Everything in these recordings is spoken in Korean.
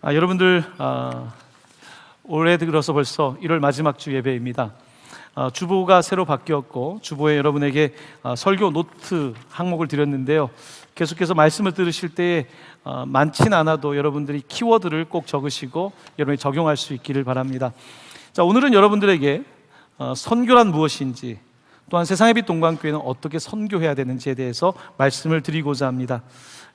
여러분들 올해 들어서 벌써 1월 마지막 주 예배입니다. 주보가 새로 바뀌었고 주보에 여러분에게 설교 노트 항목을 드렸는데요. 계속해서 말씀을 들으실 때에 많진 않아도 여러분들이 키워드를 꼭 적으시고 여러분이 적용할 수 있기를 바랍니다. 자, 오늘은 여러분들에게 선교란 무엇인지, 또한 세상의 빛 동방교회는 어떻게 선교해야 되는지에 대해서 말씀을 드리고자 합니다.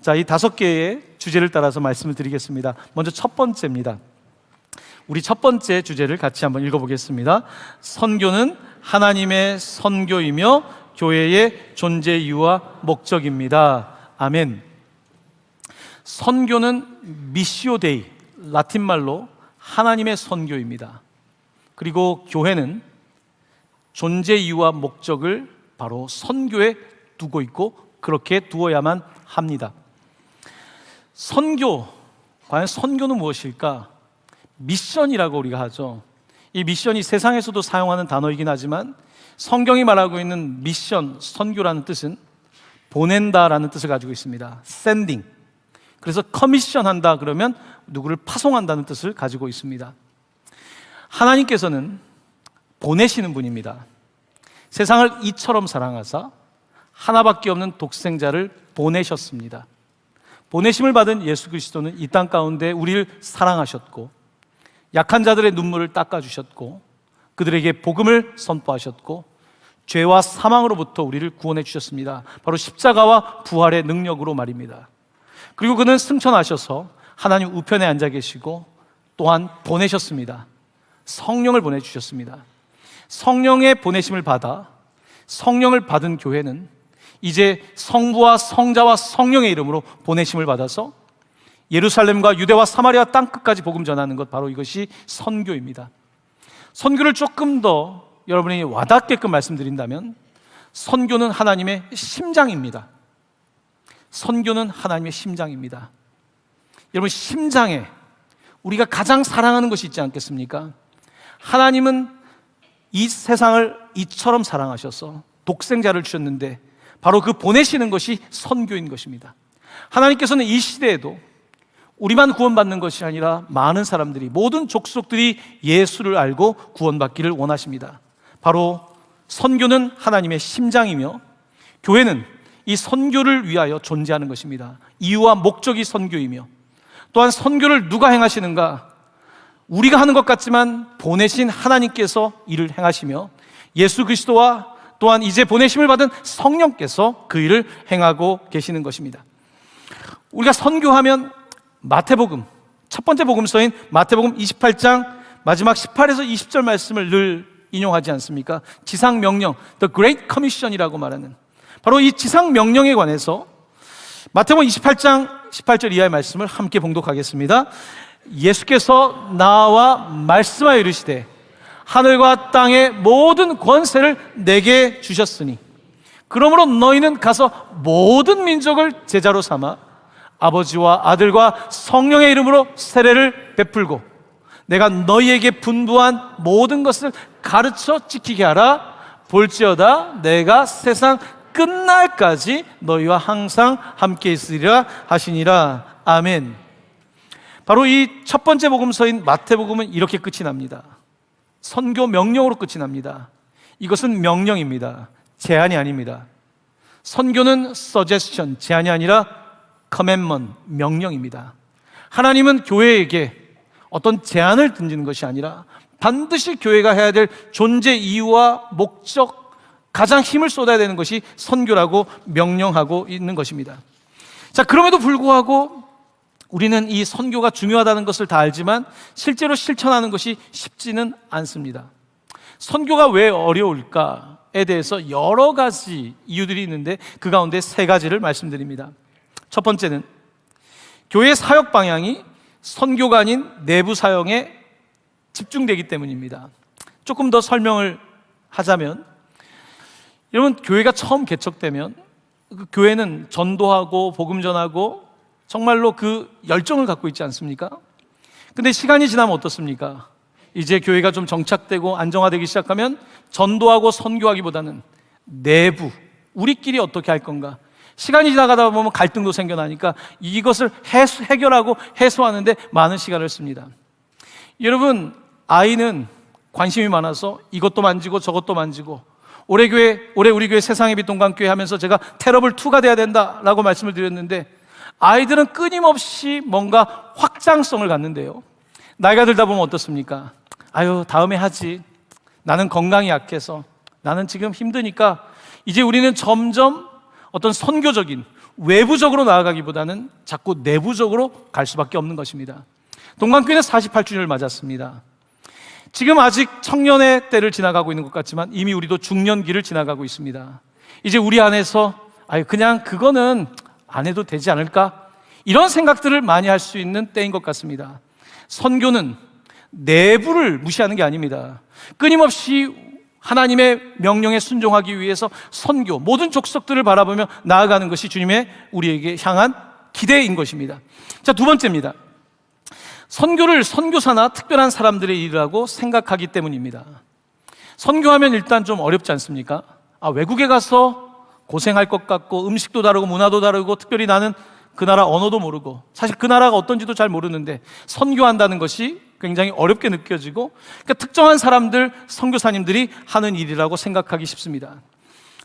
자, 이 5개의 주제를 따라서 말씀을 드리겠습니다. 먼저 첫 번째입니다. 우리 첫 번째 주제를 같이 한번 읽어보겠습니다. 선교는 하나님의 선교이며 교회의 존재 이유와 목적입니다. 아멘. 선교는 미시오 데이, 라틴말로 하나님의 선교입니다. 그리고 교회는 존재 이유와 목적을 바로 선교에 두고 있고 그렇게 두어야만 합니다. 선교, 과연 선교는 무엇일까? 미션이라고 우리가 하죠. 이 미션이 세상에서도 사용하는 단어이긴 하지만 성경이 말하고 있는 미션, 선교라는 뜻은 보낸다라는 뜻을 가지고 있습니다. sending. 그래서 커미션한다 그러면 누구를 파송한다는 뜻을 가지고 있습니다. 하나님께서는 보내시는 분입니다. 세상을 이처럼 사랑하사 하나밖에 없는 독생자를 보내셨습니다. 보내심을 받은 예수 그리스도는 이 땅 가운데 우리를 사랑하셨고 약한 자들의 눈물을 닦아주셨고 그들에게 복음을 선포하셨고 죄와 사망으로부터 우리를 구원해 주셨습니다. 바로 십자가와 부활의 능력으로 말입니다. 그리고 그는 승천하셔서 하나님 우편에 앉아 계시고 또한 보내셨습니다. 성령을 보내주셨습니다. 성령의 보내심을 받아 성령을 받은 교회는 이제 성부와 성자와 성령의 이름으로 보내심을 받아서 예루살렘과 유대와 사마리아 땅끝까지 복음 전하는 것, 바로 이것이 선교입니다. 선교를 조금 더 여러분이 와닿게끔 말씀드린다면 선교는 하나님의 심장입니다. 선교는 하나님의 심장입니다. 여러분, 심장에 우리가 가장 사랑하는 것이 있지 않겠습니까? 하나님은 이 세상을 이처럼 사랑하셔서 독생자를 주셨는데 바로 그 보내시는 것이 선교인 것입니다. 하나님께서는 이 시대에도 우리만 구원받는 것이 아니라 많은 사람들이, 모든 족속들이 예수를 알고 구원받기를 원하십니다. 바로 선교는 하나님의 심장이며 교회는 이 선교를 위하여 존재하는 것입니다. 이유와 목적이 선교이며 또한 선교를 누가 행하시는가? 우리가 하는 것 같지만 보내신 하나님께서 이를 행하시며 예수 그리스도와 또한 이제 보내심을 받은 성령께서 그 일을 행하고 계시는 것입니다. 우리가 선교하면 마태복음, 첫 번째 복음서인 마태복음 28장 마지막 18에서 20절 말씀을 늘 인용하지 않습니까? 지상명령, The Great Commission이라고 말하는 바로 이 지상명령에 관해서 마태복음 28장 18절 이하의 말씀을 함께 봉독하겠습니다. 예수께서 나와 말씀하여 이르시되 하늘과 땅의 모든 권세를 내게 주셨으니 그러므로 너희는 가서 모든 민족을 제자로 삼아 아버지와 아들과 성령의 이름으로 세례를 베풀고 내가 너희에게 분부한 모든 것을 가르쳐 지키게 하라. 볼지어다 내가 세상 끝날까지 너희와 항상 함께 있으리라 하시니라. 아멘. 바로 이 첫 번째 복음서인 마태복음은 이렇게 끝이 납니다. 선교 명령으로 끝이 납니다. 이것은 명령입니다. 제안이 아닙니다. 선교는 suggestion, 제안이 아니라 commandment, 명령입니다. 하나님은 교회에게 어떤 제안을 던지는 것이 아니라 반드시 교회가 해야 될 존재 이유와 목적, 가장 힘을 쏟아야 되는 것이 선교라고 명령하고 있는 것입니다. 자, 그럼에도 불구하고 우리는 이 선교가 중요하다는 것을 다 알지만 실제로 실천하는 것이 쉽지는 않습니다. 선교가 왜 어려울까에 대해서 여러 가지 이유들이 있는데 그 가운데 3가지를 말씀드립니다. 첫 번째는 교회의 사역 방향이 선교가 아닌 내부 사역에 집중되기 때문입니다. 조금 더 설명을 하자면, 여러분, 교회가 처음 개척되면 그 교회는 전도하고 복음 전하고 정말로 그 열정을 갖고 있지 않습니까? 근데 시간이 지나면 어떻습니까? 이제 교회가 좀 정착되고 안정화되기 시작하면 전도하고 선교하기보다는 내부, 우리끼리 어떻게 할 건가? 시간이 지나가다 보면 갈등도 생겨나니까 이것을 해결하고 해소하는데 많은 시간을 씁니다. 여러분, 아이는 관심이 많아서 이것도 만지고 저것도 만지고, 올해 우리 교회 세상의 빛 동강교회 하면서 제가 테러블 2가 돼야 된다라고 말씀을 드렸는데, 아이들은 끊임없이 뭔가 확장성을 갖는데요, 나이가 들다 보면 어떻습니까? 아유, 다음에 하지. 나는 건강이 약해서, 나는 지금 힘드니까. 이제 우리는 점점 어떤 선교적인, 외부적으로 나아가기보다는 자꾸 내부적으로 갈 수밖에 없는 것입니다. 동강교회는 48주년을 맞았습니다. 지금 아직 청년의 때를 지나가고 있는 것 같지만 이미 우리도 중년기를 지나가고 있습니다. 이제 우리 안에서 그냥 그거는 안 해도 되지 않을까? 이런 생각들을 많이 할 수 있는 때인 것 같습니다. 선교는 내부를 무시하는 게 아닙니다. 끊임없이 하나님의 명령에 순종하기 위해서 선교, 모든 족속들을 바라보며 나아가는 것이 주님의 우리에게 향한 기대인 것입니다. 자, 두 번째입니다. 선교를 선교사나 특별한 사람들의 일이라고 생각하기 때문입니다. 선교하면 일단 좀 어렵지 않습니까? 외국에 가서 고생할 것 같고, 음식도 다르고 문화도 다르고, 특별히 나는 그 나라 언어도 모르고, 사실 그 나라가 어떤지도 잘 모르는데 선교한다는 것이 굉장히 어렵게 느껴지고, 그러니까 특정한 사람들, 선교사님들이 하는 일이라고 생각하기 쉽습니다.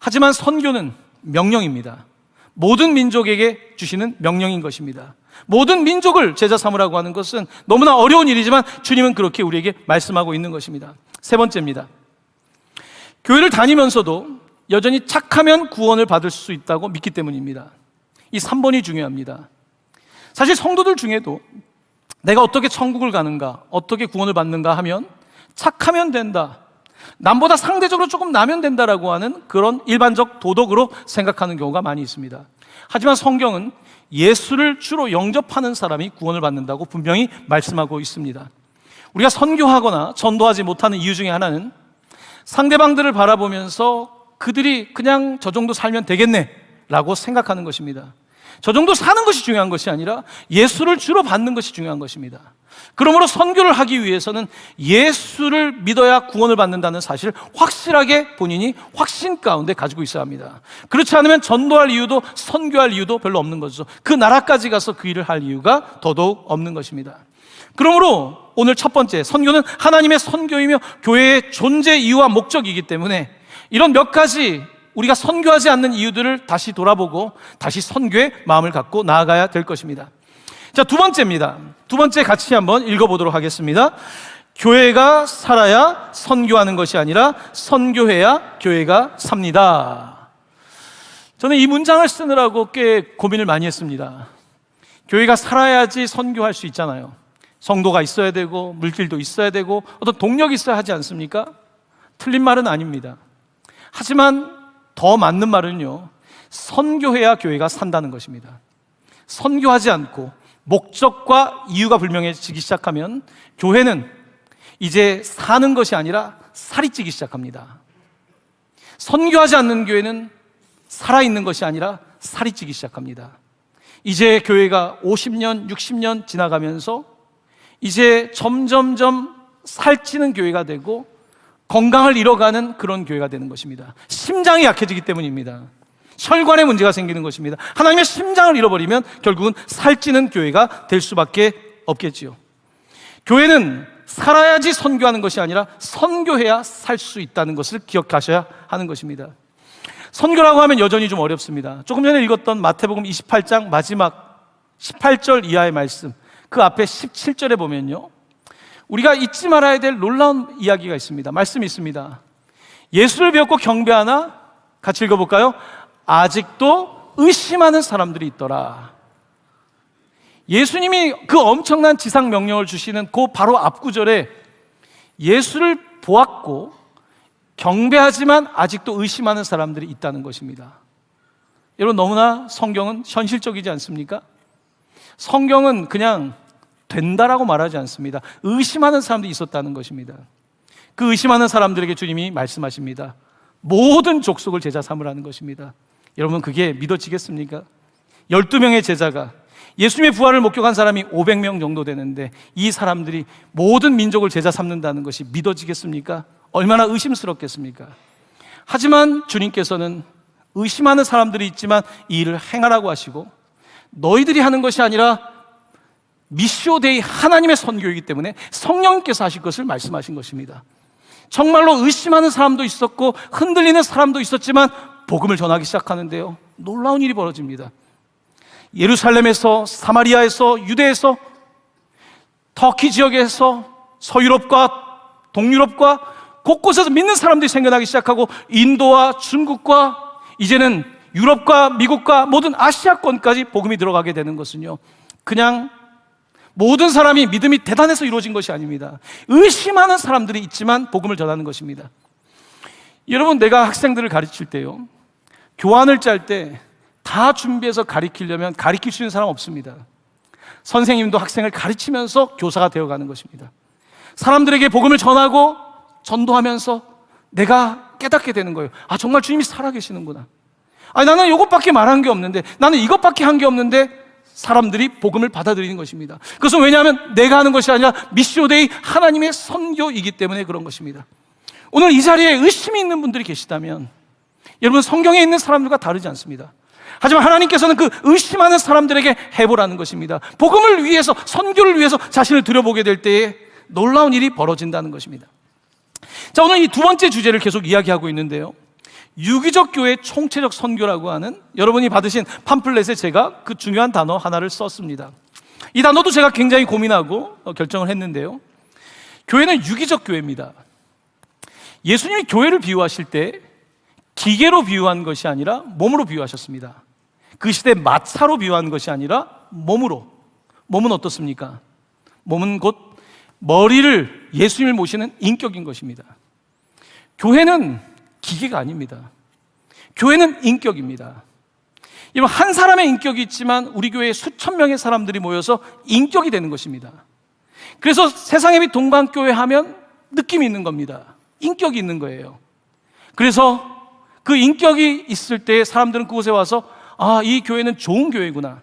하지만 선교는 명령입니다. 모든 민족에게 주시는 명령인 것입니다. 모든 민족을 제자 삼으라고 하는 것은 너무나 어려운 일이지만 주님은 그렇게 우리에게 말씀하고 있는 것입니다. 세 번째입니다. 교회를 다니면서도 여전히 착하면 구원을 받을 수 있다고 믿기 때문입니다. 이 3번이 중요합니다. 사실 성도들 중에도 내가 어떻게 천국을 가는가, 어떻게 구원을 받는가 하면 착하면 된다, 남보다 상대적으로 조금 나면 된다라고 하는 그런 일반적 도덕으로 생각하는 경우가 많이 있습니다. 하지만 성경은 예수를 주로 영접하는 사람이 구원을 받는다고 분명히 말씀하고 있습니다. 우리가 선교하거나 전도하지 못하는 이유 중에 하나는 상대방들을 바라보면서 그들이 그냥 저 정도 살면 되겠네 라고 생각하는 것입니다. 저 정도 사는 것이 중요한 것이 아니라 예수를 주로 받는 것이 중요한 것입니다. 그러므로 선교를 하기 위해서는 예수를 믿어야 구원을 받는다는 사실을 확실하게 본인이 확신 가운데 가지고 있어야 합니다. 그렇지 않으면 전도할 이유도 선교할 이유도 별로 없는 거죠. 그 나라까지 가서 그 일을 할 이유가 더더욱 없는 것입니다. 그러므로 오늘 첫 번째, 선교는 하나님의 선교이며 교회의 존재 이유와 목적이기 때문에 이런 몇 가지 우리가 선교하지 않는 이유들을 다시 돌아보고 다시 선교의 마음을 갖고 나아가야 될 것입니다. 자, 두 번째입니다. 두 번째 같이 한번 읽어보도록 하겠습니다. 교회가 살아야 선교하는 것이 아니라 선교해야 교회가 삽니다. 저는 이 문장을 쓰느라고 꽤 고민을 많이 했습니다. 교회가 살아야지 선교할 수 있잖아요. 성도가 있어야 되고 물질도 있어야 되고 어떤 동력이 있어야 하지 않습니까? 틀린 말은 아닙니다. 하지만 더 맞는 말은요, 선교해야 교회가 산다는 것입니다. 선교하지 않고 목적과 이유가 불명해지기 시작하면 교회는 이제 사는 것이 아니라 살이 찌기 시작합니다. 선교하지 않는 교회는 살아있는 것이 아니라 살이 찌기 시작합니다. 이제 교회가 50년, 60년 지나가면서 이제 점점점 살찌는 교회가 되고 건강을 잃어가는 그런 교회가 되는 것입니다. 심장이 약해지기 때문입니다. 혈관에 문제가 생기는 것입니다. 하나님의 심장을 잃어버리면 결국은 살찌는 교회가 될 수밖에 없겠지요. 교회는 살아야지 선교하는 것이 아니라 선교해야 살 수 있다는 것을 기억하셔야 하는 것입니다. 선교라고 하면 여전히 좀 어렵습니다. 조금 전에 읽었던 마태복음 28장 마지막 18절 이하의 말씀, 그 앞에 17절에 보면요, 우리가 잊지 말아야 될 놀라운 이야기가 있습니다. 말씀이 있습니다. 예수를 배웠고 경배하나, 같이 읽어볼까요? 아직도 의심하는 사람들이 있더라. 예수님이 그 엄청난 지상 명령을 주시는 그 바로 앞 구절에 예수를 보았고 경배하지만 아직도 의심하는 사람들이 있다는 것입니다. 여러분, 너무나 성경은 현실적이지 않습니까? 성경은 그냥 된다라고 말하지 않습니다. 의심하는 사람들이 있었다는 것입니다. 그 의심하는 사람들에게 주님이 말씀하십니다. 모든 족속을 제자 삼으라는 것입니다. 여러분, 그게 믿어지겠습니까? 12명의 제자가 예수님의 부활을 목격한 사람이 500명 정도 되는데 이 사람들이 모든 민족을 제자 삼는다는 것이 믿어지겠습니까? 얼마나 의심스럽겠습니까? 하지만 주님께서는 의심하는 사람들이 있지만 이 일을 행하라고 하시고, 너희들이 하는 것이 아니라 미시오 데이 하나님의 선교이기 때문에 성령님께서 하실 것을 말씀하신 것입니다. 정말로 의심하는 사람도 있었고 흔들리는 사람도 있었지만 복음을 전하기 시작하는데요, 놀라운 일이 벌어집니다. 예루살렘에서, 사마리아에서, 유대에서, 터키 지역에서, 서유럽과 동유럽과 곳곳에서 믿는 사람들이 생겨나기 시작하고, 인도와 중국과 이제는 유럽과 미국과 모든 아시아권까지 복음이 들어가게 되는 것은요, 그냥 모든 사람이 믿음이 대단해서 이루어진 것이 아닙니다. 의심하는 사람들이 있지만 복음을 전하는 것입니다. 여러분, 내가 학생들을 가르칠 때요, 교환을 짤 때 다 준비해서 가르치려면 가르칠 수 있는 사람 없습니다. 선생님도 학생을 가르치면서 교사가 되어가는 것입니다. 사람들에게 복음을 전하고 전도하면서 내가 깨닫게 되는 거예요. 아, 정말 주님이 살아계시는구나. 아니, 나는 이것밖에 말한 게 없는데, 나는 이것밖에 한 게 없는데 사람들이 복음을 받아들이는 것입니다. 그것은 왜냐하면 내가 하는 것이 아니라 미시오데이 하나님의 선교이기 때문에 그런 것입니다. 오늘 이 자리에 의심이 있는 분들이 계시다면 여러분, 성경에 있는 사람들과 다르지 않습니다. 하지만 하나님께서는 그 의심하는 사람들에게 해보라는 것입니다. 복음을 위해서, 선교를 위해서 자신을 들여보게 될 때에 놀라운 일이 벌어진다는 것입니다. 자, 오늘 이 두 번째 주제를 계속 이야기하고 있는데요, 유기적 교회 총체적 선교라고 하는, 여러분이 받으신 팜플렛에 제가 그 중요한 단어 하나를 썼습니다. 이 단어도 제가 굉장히 고민하고 결정을 했는데요, 교회는 유기적 교회입니다. 예수님이 교회를 비유하실 때 기계로 비유한 것이 아니라 몸으로 비유하셨습니다. 그 시대 마차로 비유한 것이 아니라 몸으로. 몸은 어떻습니까? 몸은 곧 머리를, 예수님을 모시는 인격인 것입니다. 교회는 기계가 아닙니다. 교회는 인격입니다. 여러분, 한 사람의 인격이 있지만 우리 교회에 수천 명의 사람들이 모여서 인격이 되는 것입니다. 그래서 세상의 빛 동방교회 하면 느낌이 있는 겁니다. 인격이 있는 거예요. 그래서 그 인격이 있을 때 사람들은 그곳에 와서, 아, 이 교회는 좋은 교회구나.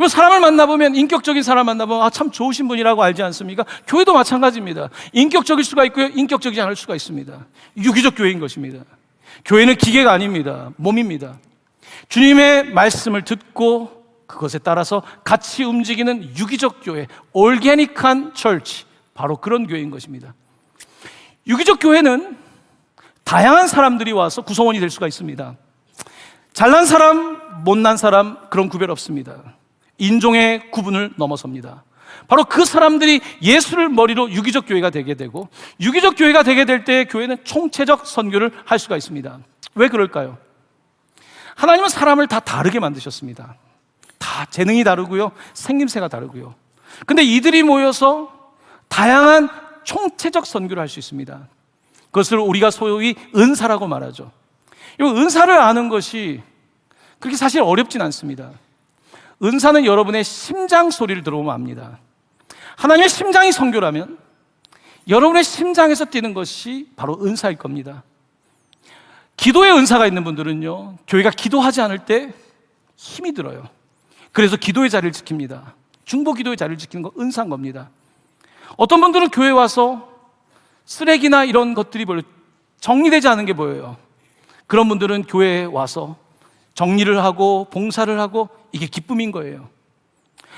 사람을 만나보면, 인격적인 사람 만나보면, 아, 참 좋으신 분이라고 알지 않습니까? 교회도 마찬가지입니다. 인격적일 수가 있고요, 인격적이지 않을 수가 있습니다. 유기적 교회인 것입니다. 교회는 기계가 아닙니다. 몸입니다. 주님의 말씀을 듣고 그것에 따라서 같이 움직이는 유기적 교회, 올게닉한 철치, 바로 그런 교회인 것입니다. 유기적 교회는 다양한 사람들이 와서 구성원이 될 수가 있습니다. 잘난 사람, 못난 사람, 그런 구별 없습니다. 인종의 구분을 넘어섭니다. 바로 그 사람들이 예수를 머리로 유기적 교회가 되게 되고, 유기적 교회가 되게 될 때 교회는 총체적 선교를 할 수가 있습니다. 왜 그럴까요? 하나님은 사람을 다 다르게 만드셨습니다. 다 재능이 다르고요, 생김새가 다르고요. 근데 이들이 모여서 다양한 총체적 선교를 할 수 있습니다. 그것을 우리가 소위 은사라고 말하죠. 이 은사를 아는 것이 그렇게 사실 어렵진 않습니다. 은사는 여러분의 심장 소리를 들어보면 압니다. 하나님의 심장이 선교라면 여러분의 심장에서 뛰는 것이 바로 은사일 겁니다. 기도의 은사가 있는 분들은요, 교회가 기도하지 않을 때 힘이 들어요. 그래서 기도의 자리를 지킵니다. 중보 기도의 자리를 지키는 거 은사인 겁니다. 어떤 분들은 교회에 와서 쓰레기나 이런 것들이 정리되지 않은 게 보여요. 그런 분들은 교회에 와서 정리를 하고 봉사를 하고, 이게 기쁨인 거예요.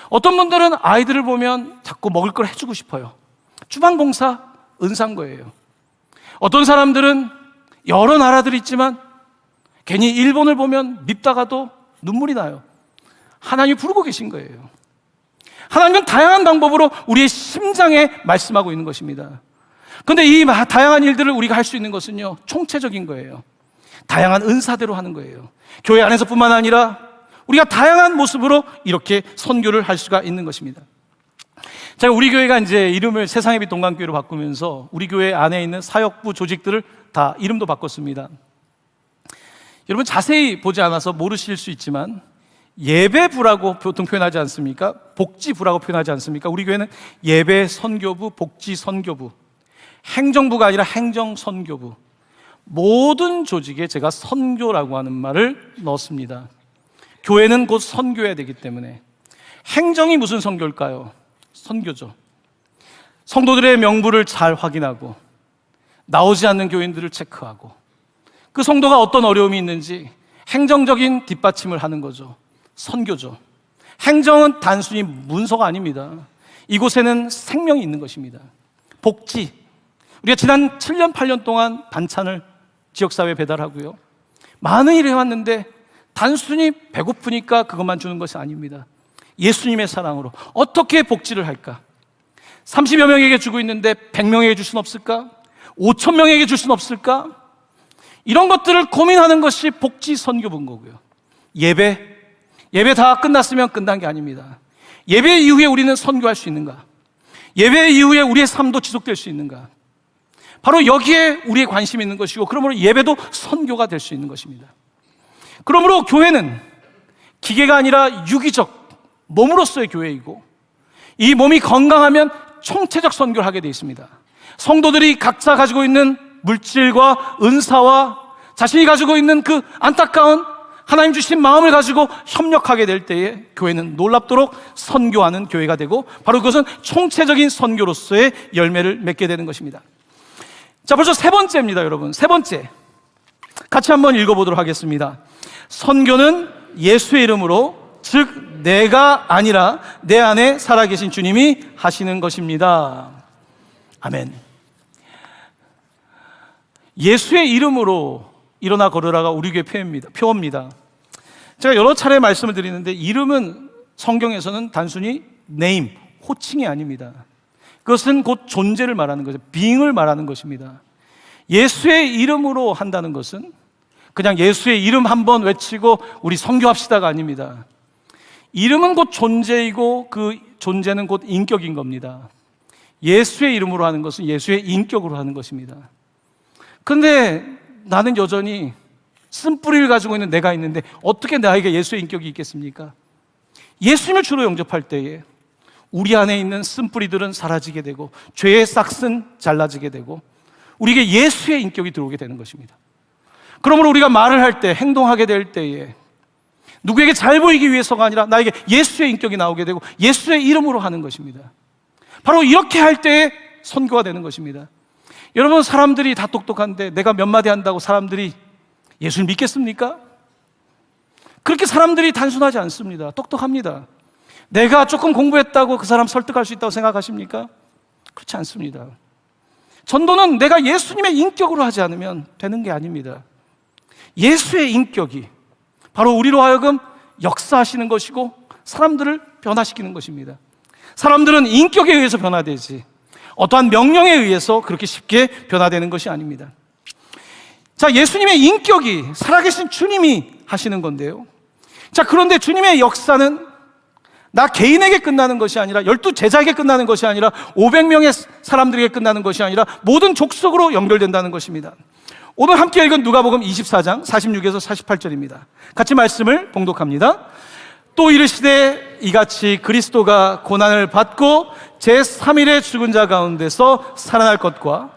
어떤 분들은 아이들을 보면 자꾸 먹을 걸 해주고 싶어요. 주방 봉사, 은사인 거예요. 어떤 사람들은 여러 나라들이 있지만 괜히 일본을 보면 밉다가도 눈물이 나요. 하나님이 부르고 계신 거예요. 하나님은 다양한 방법으로 우리의 심장에 말씀하고 있는 것입니다. 그런데 이 다양한 일들을 우리가 할 수 있는 것은요, 총체적인 거예요. 다양한 은사대로 하는 거예요. 교회 안에서뿐만 아니라 우리가 다양한 모습으로 이렇게 선교를 할 수가 있는 것입니다. 자, 우리 교회가 이제 이름을 세상의 빛 동방교회로 바꾸면서 우리 교회 안에 있는 사역부 조직들을 다 이름도 바꿨습니다. 여러분, 자세히 보지 않아서 모르실 수 있지만 예배부라고 보통 표현하지 않습니까? 복지부라고 표현하지 않습니까? 우리 교회는 예배 선교부, 복지 선교부, 행정부가 아니라 행정 선교부, 모든 조직에 제가 선교라고 하는 말을 넣었습니다. 교회는 곧 선교해야 되기 때문에. 행정이 무슨 선교일까요? 선교죠. 성도들의 명부를 잘 확인하고 나오지 않는 교인들을 체크하고 그 성도가 어떤 어려움이 있는지 행정적인 뒷받침을 하는 거죠. 선교죠. 행정은 단순히 문서가 아닙니다. 이곳에는 생명이 있는 것입니다. 복지. 우리가 지난 7년, 8년 동안 반찬을 지역사회에 배달하고요. 많은 일을 해왔는데 단순히 배고프니까 그것만 주는 것이 아닙니다. 예수님의 사랑으로 어떻게 복지를 할까? 30여 명에게 주고 있는데 100명에게 줄 수는 없을까? 5천 명에게 줄 수는 없을까? 이런 것들을 고민하는 것이 복지 선교본 거고요. 예배 다 끝났으면 끝난 게 아닙니다. 예배 이후에 우리는 선교할 수 있는가? 예배 이후에 우리의 삶도 지속될 수 있는가? 바로 여기에 우리의 관심이 있는 것이고, 그러므로 예배도 선교가 될 수 있는 것입니다. 그러므로 교회는 기계가 아니라 유기적 몸으로서의 교회이고, 이 몸이 건강하면 총체적 선교를 하게 되어 있습니다. 성도들이 각자 가지고 있는 물질과 은사와 자신이 가지고 있는 그 안타까운 하나님 주신 마음을 가지고 협력하게 될 때에 교회는 놀랍도록 선교하는 교회가 되고, 바로 그것은 총체적인 선교로서의 열매를 맺게 되는 것입니다. 자, 벌써 세 번째입니다, 여러분. 세 번째, 같이 한번 읽어보도록 하겠습니다. 선교는 예수의 이름으로, 즉 내가 아니라 내 안에 살아계신 주님이 하시는 것입니다. 아멘. 예수의 이름으로 일어나 걸으라가 우리 교회 표어입니다. 제가 여러 차례 말씀을 드리는데, 이름은 성경에서는 단순히 네임, 호칭이 아닙니다. 그것은 곧 존재를 말하는 거죠. being을 말하는 것입니다. 예수의 이름으로 한다는 것은 그냥 예수의 이름 한번 외치고 우리 선교합시다가 아닙니다. 이름은 곧 존재이고 그 존재는 곧 인격인 겁니다. 예수의 이름으로 하는 것은 예수의 인격으로 하는 것입니다. 그런데 나는 여전히 쓴뿌리를 가지고 있는 내가 있는데 어떻게 나에게 예수의 인격이 있겠습니까? 예수님을 주로 영접할 때에 우리 안에 있는 쓴뿌리들은 사라지게 되고 죄의 싹은 잘라지게 되고 우리에게 예수의 인격이 들어오게 되는 것입니다. 그러므로 우리가 말을 할 때, 행동하게 될 때에 누구에게 잘 보이기 위해서가 아니라 나에게 예수의 인격이 나오게 되고 예수의 이름으로 하는 것입니다. 바로 이렇게 할 때에 선교가 되는 것입니다. 여러분, 사람들이 다 똑똑한데 내가 몇 마디 한다고 사람들이 예수를 믿겠습니까? 그렇게 사람들이 단순하지 않습니다. 똑똑합니다. 내가 조금 공부했다고 그 사람 설득할 수 있다고 생각하십니까? 그렇지 않습니다. 전도는 내가 예수님의 인격으로 하지 않으면 되는 게 아닙니다. 예수의 인격이 바로 우리로 하여금 역사하시는 것이고 사람들을 변화시키는 것입니다. 사람들은 인격에 의해서 변화되지 어떠한 명령에 의해서 그렇게 쉽게 변화되는 것이 아닙니다. 자, 예수님의 인격이 살아계신 주님이 하시는 건데요. 자, 그런데 주님의 역사는 나 개인에게 끝나는 것이 아니라 12제자에게 끝나는 것이 아니라 500명의 사람들에게 끝나는 것이 아니라 모든 족속으로 연결된다는 것입니다. 오늘 함께 읽은 누가복음 24장 46에서 48절입니다. 같이 말씀을 봉독합니다. 또 이르시되 이같이 그리스도가 고난을 받고 제3일에 죽은 자 가운데서 살아날 것과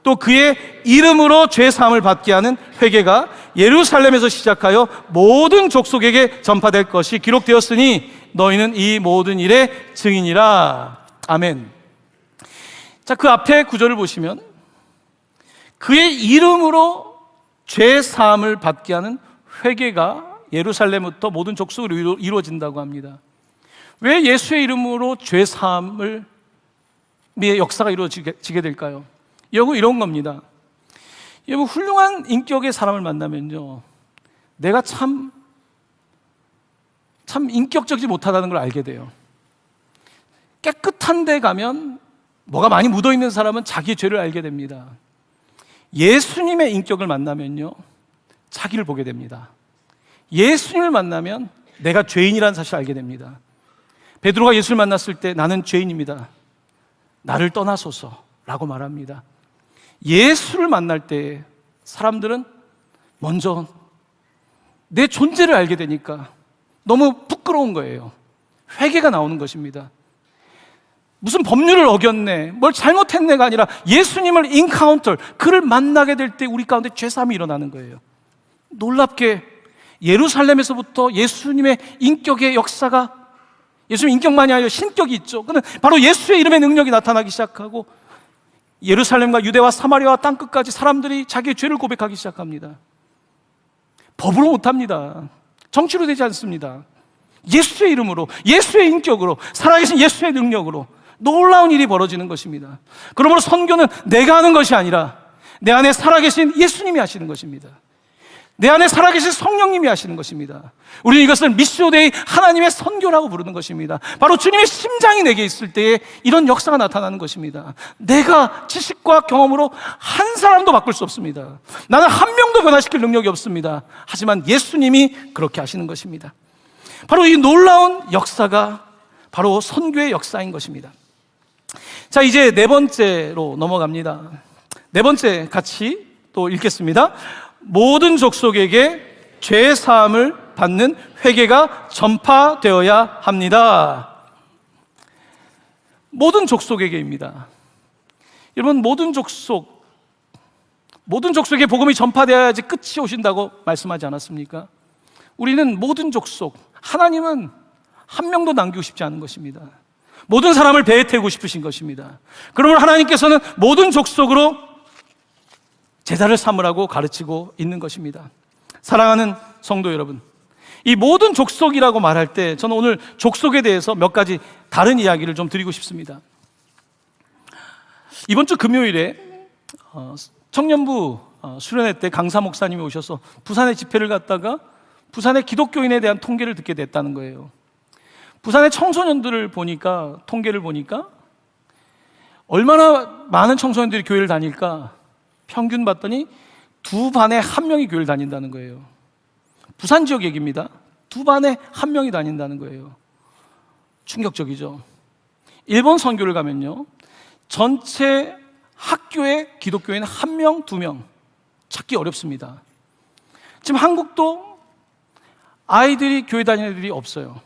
또 그의 이름으로 죄사함을 받게 하는 회개가 예루살렘에서 시작하여 모든 족속에게 전파될 것이 기록되었으니 너희는 이 모든 일의 증인이라. 아멘. 자, 그 앞에 구절을 보시면 그의 이름으로 죄사함을 받게 하는 회개가 예루살렘부터 모든 족속으로 이루어진다고 합니다. 왜 예수의 이름으로 죄사함을 역사가 이루어지게 될까요? 여러분, 이런 겁니다. 여러분, 훌륭한 인격의 사람을 만나면요, 내가 참 인격적이지 못하다는 걸 알게 돼요. 깨끗한 데 가면 뭐가 많이 묻어있는 사람은 자기의 죄를 알게 됩니다. 예수님의 인격을 만나면요, 자기를 보게 됩니다. 예수님을 만나면 내가 죄인이라는 사실을 알게 됩니다. 베드로가 예수를 만났을 때 나는 죄인입니다, 나를 떠나소서라고 말합니다. 예수를 만날 때 사람들은 먼저 내 존재를 알게 되니까 너무 부끄러운 거예요. 회개가 나오는 것입니다. 무슨 법률을 어겼네, 뭘 잘못했네가 아니라 예수님을 인카운터, 그를 만나게 될 때 우리 가운데 죄사함이 일어나는 거예요. 놀랍게 예루살렘에서부터 예수님의 인격의 역사가, 예수님 인격만이 아니라 신격이 있죠. 그는 바로 예수의 이름의 능력이 나타나기 시작하고 예루살렘과 유대와 사마리아와 땅끝까지 사람들이 자기의 죄를 고백하기 시작합니다. 법으로 못합니다. 정치로 되지 않습니다. 예수의 이름으로, 예수의 인격으로, 살아계신 예수의 능력으로 놀라운 일이 벌어지는 것입니다. 그러므로 선교는 내가 하는 것이 아니라 내 안에 살아계신 예수님이 하시는 것입니다. 내 안에 살아계신 성령님이 하시는 것입니다. 우리는 이것을 미시오데이, 하나님의 선교라고 부르는 것입니다. 바로 주님의 심장이 내게 있을 때에 이런 역사가 나타나는 것입니다. 내가 지식과 경험으로 한 사람도 바꿀 수 없습니다. 나는 한 명도 변화시킬 능력이 없습니다. 하지만 예수님이 그렇게 하시는 것입니다. 바로 이 놀라운 역사가 바로 선교의 역사인 것입니다. 자, 이제 네 번째로 넘어갑니다. 네 번째 같이 또 읽겠습니다. 모든 족속에게 죄 사함을 받는 회개가 전파되어야 합니다. 모든 족속에게입니다. 여러분, 모든 족속에 복음이 전파되어야지 끝이 오신다고 말씀하지 않았습니까? 우리는 모든 족속, 하나님은 한 명도 남기고 싶지 않은 것입니다. 모든 사람을 배에 태우고 싶으신 것입니다. 그러므로 하나님께서는 모든 족속으로 제자를 삼으라고 가르치고 있는 것입니다. 사랑하는 성도 여러분, 이 모든 족속이라고 말할 때 저는 오늘 족속에 대해서 몇 가지 다른 이야기를 좀 드리고 싶습니다. 이번 주 금요일에 청년부 수련회 때 강사 목사님이 오셔서 부산에 집회를 갔다가 부산의 기독교인에 대한 통계를 듣게 됐다는 거예요. 부산의 청소년들을 보니까, 통계를 보니까 얼마나 많은 청소년들이 교회를 다닐까 평균 봤더니 2반에 1명이 교회를 다닌다는 거예요. 부산 지역 얘기입니다. 2반에 1명이 다닌다는 거예요. 충격적이죠. 일본 선교를 가면요, 전체 학교에 기독교인 1명, 2명 찾기 어렵습니다. 지금 한국도 아이들이 교회 다니는 애들이 없어요.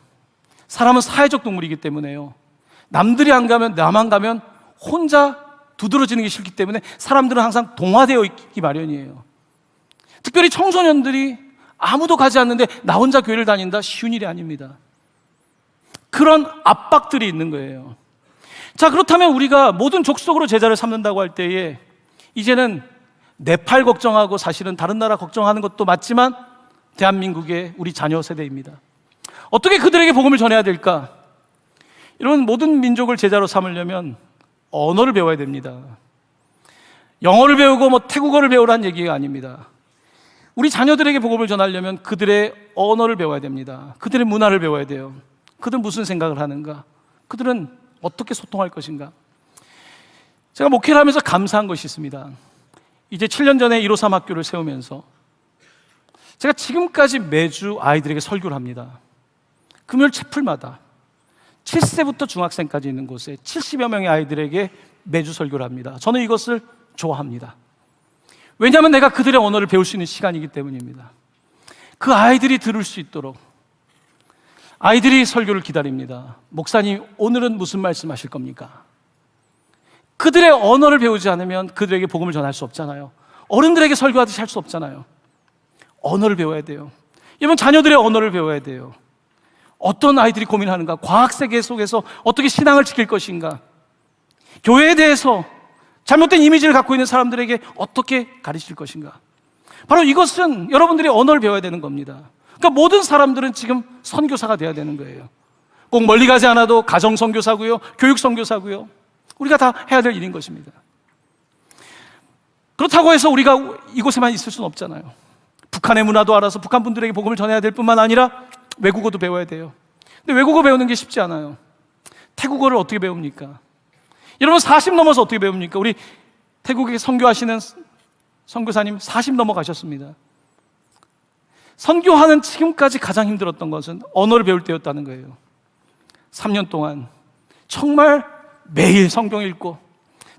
사람은 사회적 동물이기 때문에요. 남들이 안 가면, 나만 가면 혼자 두드러지는 게 싫기 때문에 사람들은 항상 동화되어 있기 마련이에요. 특별히 청소년들이 아무도 가지 않는데 나 혼자 교회를 다닌다? 쉬운 일이 아닙니다. 그런 압박들이 있는 거예요. 자, 그렇다면 우리가 모든 족속으로 제자를 삼는다고 할 때에 이제는 네팔 걱정하고 사실은 다른 나라 걱정하는 것도 맞지만 대한민국의 우리 자녀 세대입니다. 어떻게 그들에게 복음을 전해야 될까? 이런 모든 민족을 제자로 삼으려면 언어를 배워야 됩니다. 영어를 배우고 태국어를 배우라는 얘기가 아닙니다. 우리 자녀들에게 복음을 전하려면 그들의 언어를 배워야 됩니다. 그들의 문화를 배워야 돼요. 그들은 무슨 생각을 하는가? 그들은 어떻게 소통할 것인가? 제가 목회를 하면서 감사한 것이 있습니다. 이제 7년 전에 153 학교를 세우면서 제가 지금까지 매주 아이들에게 설교를 합니다. 금요일 채플마다 7세부터 중학생까지 있는 곳에 70여 명의 아이들에게 매주 설교를 합니다. 저는 이것을 좋아합니다. 왜냐하면 내가 그들의 언어를 배울 수 있는 시간이기 때문입니다. 그 아이들이 들을 수 있도록 아이들이 설교를 기다립니다. 목사님, 오늘은 무슨 말씀 하실 겁니까? 그들의 언어를 배우지 않으면 그들에게 복음을 전할 수 없잖아요. 어른들에게 설교하듯이 할 수 없잖아요. 언어를 배워야 돼요. 여러분, 자녀들의 언어를 배워야 돼요. 어떤 아이들이 고민하는가? 과학세계 속에서 어떻게 신앙을 지킬 것인가? 교회에 대해서 잘못된 이미지를 갖고 있는 사람들에게 어떻게 가르칠 것인가? 바로 이것은 여러분들이 언어를 배워야 되는 겁니다. 그러니까 모든 사람들은 지금 선교사가 돼야 되는 거예요. 꼭 멀리 가지 않아도 가정 선교사고요, 교육 선교사고요. 우리가 다 해야 될 일인 것입니다. 그렇다고 해서 우리가 이곳에만 있을 수는 없잖아요. 북한의 문화도 알아서 북한 분들에게 복음을 전해야 될 뿐만 아니라 외국어도 배워야 돼요. 근데 외국어 배우는 게 쉽지 않아요. 태국어를 어떻게 배웁니까? 여러분, 40 넘어서 어떻게 배웁니까? 우리 태국에 선교하시는 선교사님 40 넘어가셨습니다. 선교하는 지금까지 가장 힘들었던 것은 언어를 배울 때였다는 거예요. 3년 동안 정말 매일 성경 읽고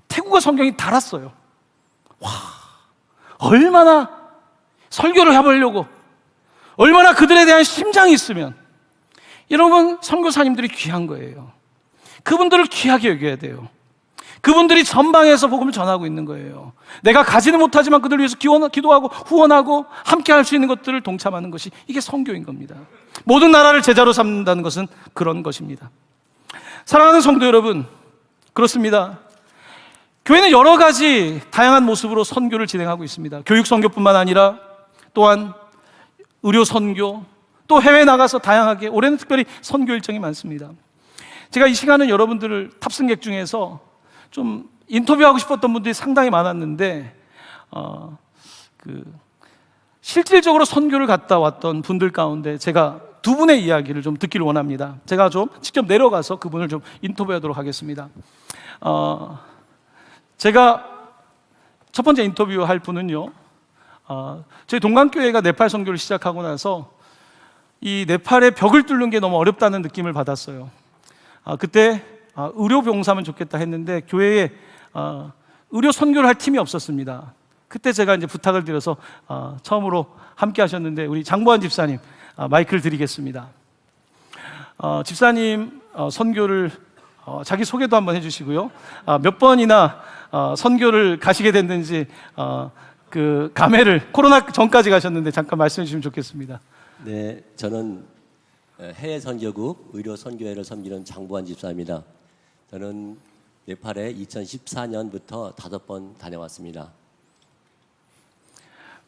태국어 성경이 달았어요. 와, 얼마나 설교를 해보려고, 얼마나 그들에 대한 심장이 있으면. 여러분, 선교사님들이 귀한 거예요. 그분들을 귀하게 여겨야 돼요. 그분들이 전방에서 복음을 전하고 있는 거예요. 내가 가지는 못하지만 그들을 위해서 기도하고 후원하고 함께 할 수 있는 것들을 동참하는 것이, 이게 선교인 겁니다. 모든 나라를 제자로 삼는다는 것은 그런 것입니다. 사랑하는 성도 여러분, 그렇습니다. 교회는 여러 가지 다양한 모습으로 선교를 진행하고 있습니다. 교육 선교뿐만 아니라 또한 의료 선교, 또 해외 나가서 다양하게 올해는 특별히 선교 일정이 많습니다. 제가 이 시간은 여러분들을 탑승객 중에서 좀 인터뷰하고 싶었던 분들이 상당히 많았는데 실질적으로 선교를 갔다 왔던 분들 가운데 제가 두 분의 이야기를 좀 듣기를 원합니다. 제가 좀 직접 내려가서 그분을 좀 인터뷰하도록 하겠습니다. 제가 첫 번째 인터뷰할 분은요, 저희 동강교회가 네팔 선교를 시작하고 나서 이 네팔의 벽을 뚫는 게 너무 어렵다는 느낌을 받았어요. 그때 의료 봉사하면 좋겠다 했는데 교회에 의료 선교를 할 팀이 없었습니다. 그때 제가 이제 부탁을 드려서 처음으로 함께 하셨는데 우리 장보환 집사님 마이크를 드리겠습니다. 집사님 선교를 자기 소개도 한번 해주시고요. 몇 번이나 선교를 가시게 됐는지 그 감회를 코로나 전까지 가셨는데 잠깐 말씀해 주시면 좋겠습니다. 네, 저는 해외 선교국 의료 선교회를 섬기는 장보환 집사입니다. 저는 네팔에 2014년부터 5번 다녀왔습니다.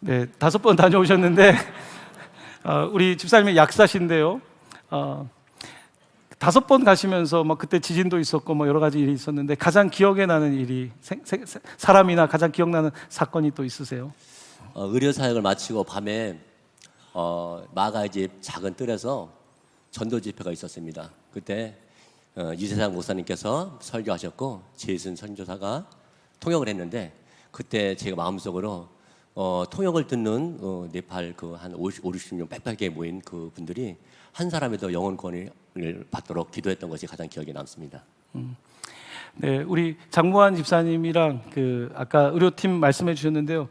네, 5번 다녀오셨는데 우리 집사님의 약사신데요. 5번 가시면서 뭐 그때 지진도 있었고 뭐 여러 가지 일이 있었는데 가장 기억에 나는 일이 사람이나 가장 기억나는 사건이 또 있으세요? 의료 사역을 마치고 밤에 마가의 집 작은 뜰에서 전도 집회가 있었습니다. 그때 유재상 목사님께서 설교하셨고 제이슨 선교사가 통역을 했는데 그때 제가 마음속으로 통역을 듣는 네팔 한 50명 빽빽하게 모인 그 분들이 한 사람에도 영혼권을 받도록 기도했던 것이 가장 기억에 남습니다. 네, 우리 장보환 집사님이랑 아까 의료팀 말씀해 주셨는데요.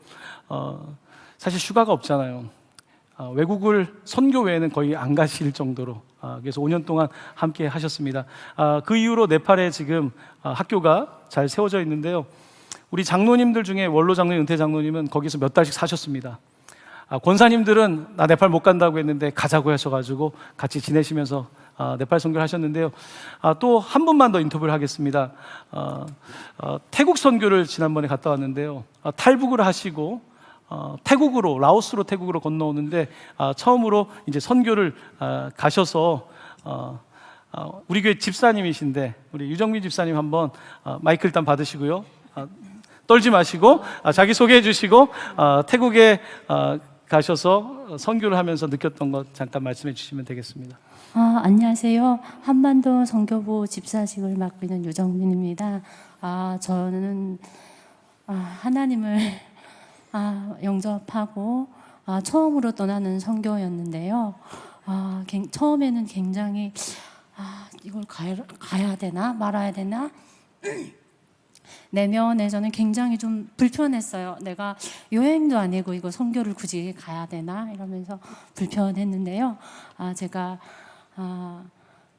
사실 휴가가 없잖아요. 외국을 선교 외에는 거의 안 가실 정도로 그래서 5년 동안 함께 하셨습니다. 그 이후로 네팔에 지금 학교가 잘 세워져 있는데요. 우리 장로님들 중에 원로 장로님, 은퇴 장로님은 거기서 몇 달씩 사셨습니다. 권사님들은 나 네팔 못 간다고 했는데 가자고 하셔가지고 같이 지내시면서 네팔 선교를 하셨는데요. 또 한 분만 더 인터뷰를 하겠습니다. 태국 선교를 지난번에 갔다 왔는데요. 탈북을 하시고 태국으로, 라오스로 태국으로 건너오는데 처음으로 이제 선교를 가셔서 우리 교회 집사님이신데 우리 유정민 집사님 한번 마이크 일단 받으시고요. 떨지 마시고 자기 소개해 주시고 태국에 가셔서 선교를 하면서 느꼈던 것 잠깐 말씀해 주시면 되겠습니다. 안녕하세요. 한반도 선교부 집사직을 맡고 있는 유정민입니다. 저는 하나님을 영접하고 처음으로 떠나는 선교였는데요. 처음에는 굉장히 이걸 가야 되나 말아야 되나 내면에서는 굉장히 좀 불편했어요. 내가 여행도 아니고 이거 선교를 굳이 가야 되나 이러면서 불편했는데요. 제가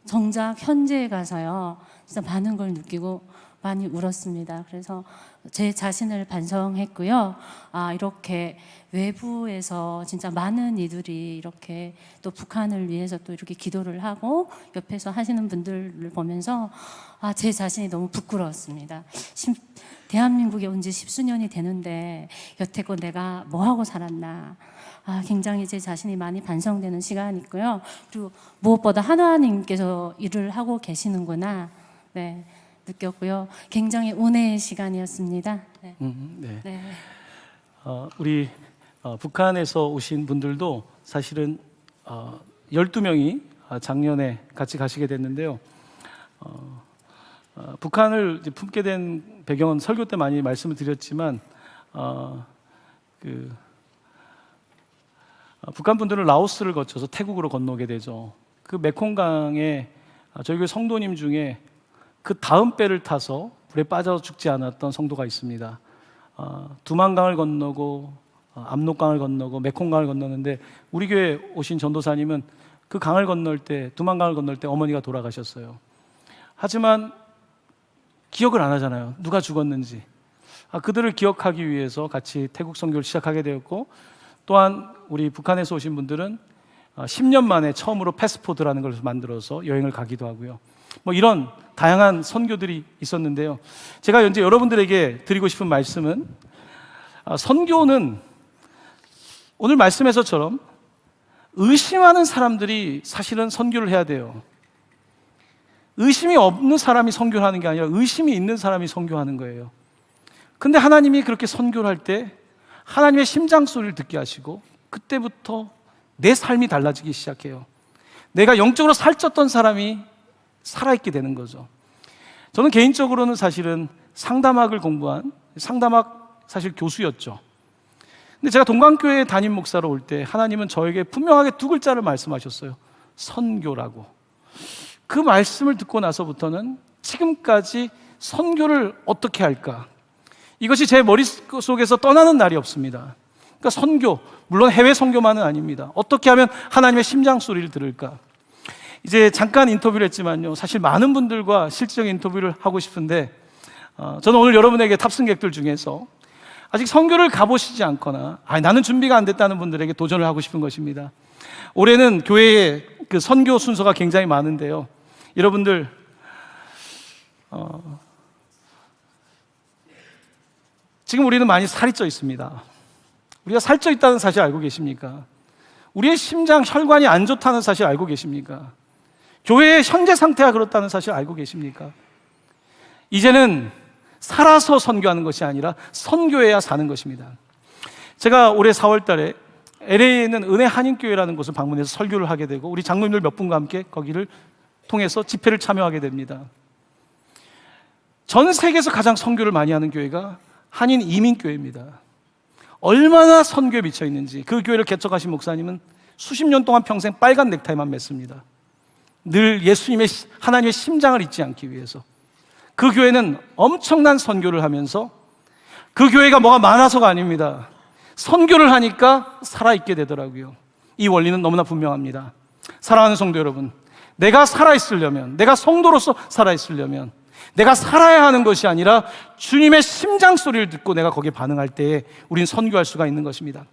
정작 현지에 가서요 진짜 많은 걸 느끼고 많이 울었습니다. 그래서 제 자신을 반성했고요. 이렇게 외부에서 진짜 많은 이들이 이렇게 또 북한을 위해서 또 이렇게 기도를 하고 옆에서 하시는 분들을 보면서 제 자신이 너무 부끄러웠습니다. 대한민국에 온 지 10수년이 되는데 여태껏 내가 뭐 하고 살았나. 굉장히 제 자신이 많이 반성되는 시간이고요. 그리고 무엇보다 하나님께서 일을 하고 계시는구나. 네. 느꼈고요. 굉장히 은혜의 시간이었습니다. 네. 네. 네. 우리 북한에서 오신 분들도 사실은 12명이 작년에 같이 가시게 됐는데요. 북한을 이제 품게 된 배경은 설교 때 많이 말씀을 드렸지만 북한 분들은 라오스를 거쳐서 태국으로 건너게 되죠. 그 메콩강에 저희 교회 성도님 중에 그 다음 배를 타서 불에 빠져 죽지 않았던 성도가 있습니다. 두만강을 건너고 압록강을 건너고 메콩강을 건너는데 우리 교회 오신 전도사님은 그 강을 건널 때 두만강을 건널 때 어머니가 돌아가셨어요. 하지만 기억을 안 하잖아요. 누가 죽었는지. 그들을 기억하기 위해서 같이 태국 선교를 시작하게 되었고 또한 우리 북한에서 오신 분들은 10년 만에 처음으로 패스포드라는 걸 만들어서 여행을 가기도 하고요. 뭐 이런 다양한 선교들이 있었는데요. 제가 현재 여러분들에게 드리고 싶은 말씀은 선교는 오늘 말씀에서처럼 의심하는 사람들이 사실은 선교를 해야 돼요. 의심이 없는 사람이 선교를 하는 게 아니라 의심이 있는 사람이 선교하는 거예요. 근데 하나님이 그렇게 선교를 할 때 하나님의 심장 소리를 듣게 하시고 그때부터 내 삶이 달라지기 시작해요. 내가 영적으로 살쪘던 사람이 살아있게 되는 거죠. 저는 개인적으로는 사실은 상담학을 공부한 상담학 사실 교수였죠. 근데 제가 동강교회 담임 목사로 올 때 하나님은 저에게 분명하게 두 글자를 말씀하셨어요. 선교라고. 그 말씀을 듣고 나서부터는 지금까지 선교를 어떻게 할까? 이것이 제 머릿속에서 떠나는 날이 없습니다. 그러니까 선교, 물론 해외 선교만은 아닙니다. 어떻게 하면 하나님의 심장 소리를 들을까? 이제 잠깐 인터뷰를 했지만요, 사실 많은 분들과 실질적인 인터뷰를 하고 싶은데 저는 오늘 여러분에게 탑승객들 중에서 아직 선교를 가보시지 않거나 나는 준비가 안 됐다는 분들에게 도전을 하고 싶은 것입니다. 올해는 교회에 그 선교 순서가 굉장히 많은데요, 여러분들 지금 우리는 많이 살이 쪄 있습니다. 우리가 살쪄 있다는 사실 알고 계십니까? 우리의 심장, 혈관이 안 좋다는 사실 알고 계십니까? 교회의 현재 상태가 그렇다는 사실 알고 계십니까? 이제는 살아서 선교하는 것이 아니라 선교해야 사는 것입니다. 제가 올해 4월 달에 LA에 있는 은혜 한인교회라는 곳을 방문해서 설교를 하게 되고 우리 장로님들 몇 분과 함께 거기를 통해서 집회를 참여하게 됩니다. 전 세계에서 가장 선교를 많이 하는 교회가 한인 이민교회입니다. 얼마나 선교에 미쳐 있는지 그 교회를 개척하신 목사님은 수십 년 동안 평생 빨간 넥타이만 맸습니다. 늘 예수님의 하나님의 심장을 잊지 않기 위해서. 그 교회는 엄청난 선교를 하면서 그 교회가 뭐가 많아서가 아닙니다. 선교를 하니까 살아있게 되더라고요. 이 원리는 너무나 분명합니다. 사랑하는 성도 여러분, 내가 살아있으려면, 내가 성도로서 살아있으려면 내가 살아야 하는 것이 아니라 주님의 심장 소리를 듣고 내가 거기에 반응할 때에 우린 선교할 수가 있는 것입니다.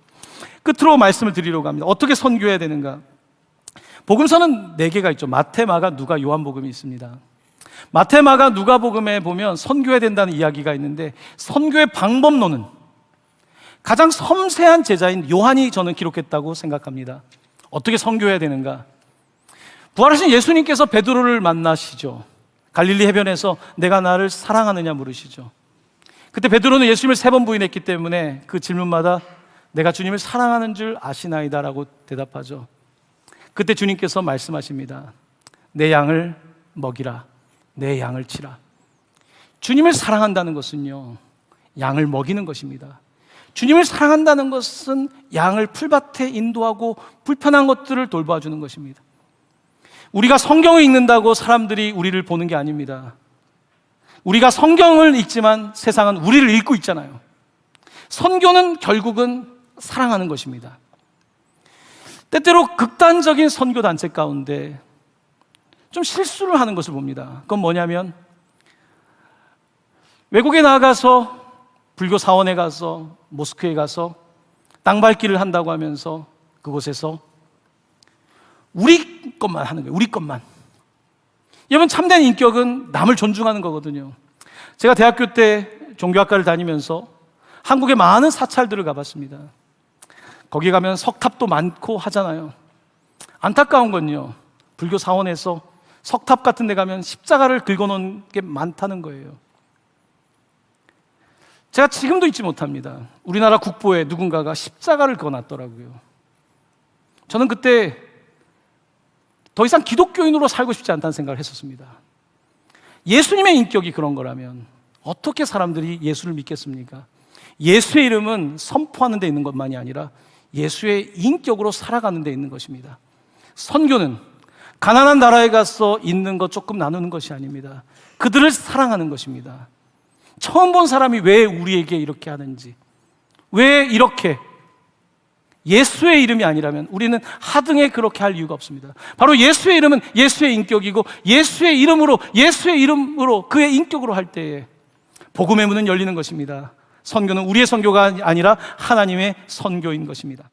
끝으로 말씀을 드리려고 합니다. 어떻게 선교해야 되는가? 복음서는 4개가 있죠. 마태, 마가, 누가, 요한복음이 있습니다. 마태, 마가, 누가복음에 보면 선교해야 된다는 이야기가 있는데 선교의 방법론은 가장 섬세한 제자인 요한이 저는 기록했다고 생각합니다. 어떻게 선교해야 되는가? 부활하신 예수님께서 베드로를 만나시죠. 갈릴리 해변에서 내가 나를 사랑하느냐 물으시죠. 그때 베드로는 예수님을 3번 부인했기 때문에 그 질문마다 내가 주님을 사랑하는 줄 아시나이다 라고 대답하죠. 그때 주님께서 말씀하십니다. 내 양을 먹이라, 내 양을 치라. 주님을 사랑한다는 것은요, 양을 먹이는 것입니다. 주님을 사랑한다는 것은 양을 풀밭에 인도하고 불편한 것들을 돌봐주는 것입니다. 우리가 성경을 읽는다고 사람들이 우리를 보는 게 아닙니다. 우리가 성경을 읽지만 세상은 우리를 읽고 있잖아요. 선교는 결국은 사랑하는 것입니다. 때때로 극단적인 선교 단체 가운데 좀 실수를 하는 것을 봅니다. 그건 뭐냐면 외국에 나가서 불교 사원에 가서 모스크에 가서 땅밟기를 한다고 하면서 그곳에서 우리 것만 하는 거예요. 우리 것만. 여러분, 참된 인격은 남을 존중하는 거거든요. 제가 대학교 때 종교학과를 다니면서 한국의 많은 사찰들을 가봤습니다. 거기 가면 석탑도 많고 하잖아요. 안타까운 건요, 불교 사원에서 석탑 같은 데 가면 십자가를 긁어놓은 게 많다는 거예요. 제가 지금도 잊지 못합니다. 우리나라 국보에 누군가가 십자가를 그어놨더라고요. 저는 그때 더 이상 기독교인으로 살고 싶지 않다는 생각을 했었습니다. 예수님의 인격이 그런 거라면 어떻게 사람들이 예수를 믿겠습니까? 예수의 이름은 선포하는 데 있는 것만이 아니라 예수의 인격으로 살아가는 데 있는 것입니다. 선교는 가난한 나라에 가서 있는 것 조금 나누는 것이 아닙니다. 그들을 사랑하는 것입니다. 처음 본 사람이 왜 우리에게 이렇게 하는지, 왜 이렇게 예수의 이름이 아니라면 우리는 하등에 그렇게 할 이유가 없습니다. 바로 예수의 이름은 예수의 인격이고 예수의 이름으로 그의 인격으로 할 때에 복음의 문은 열리는 것입니다. 선교는 우리의 선교가 아니라 하나님의 선교인 것입니다.